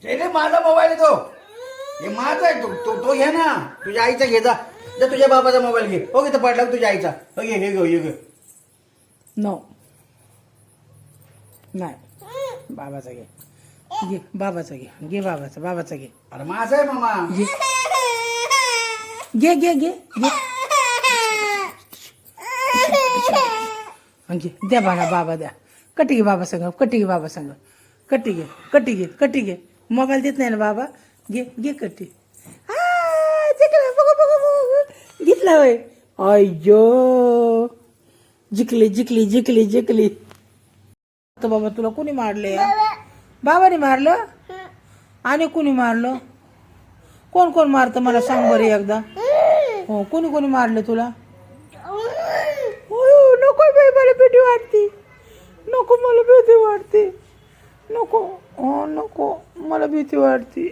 रे माझा मोबाईल आहे तो. हे माझा आहे तो घे ना. तुझ्या आईचा घे जा. तुझ्या बाबाचा मोबाईल घे. हो इथं पडला तुझ्या आईचा. हो घे घे. नो नाही बाबाचा घे. घे बाबाचा घे. घे बाबाचा घे. अरे माझा आहे मामा. घे घे घे घे घे द्या बाबा द्या. कटी घे बाबा संग. कटी घे. मोबाईल देत नाही ना बाबा. घे कटी. घेतला होय. अय्यो जिकली. तर बाबा तुला कोणी मारले? बाबाने मारलं? आणि कोणी मारलं? कोण मारतं मला सांग बरं एकदा. हो कोणी मारलं तुला? नको बाई मला भीती वाटते. नको मला भीती वाटते. नको मला भीती वाटते.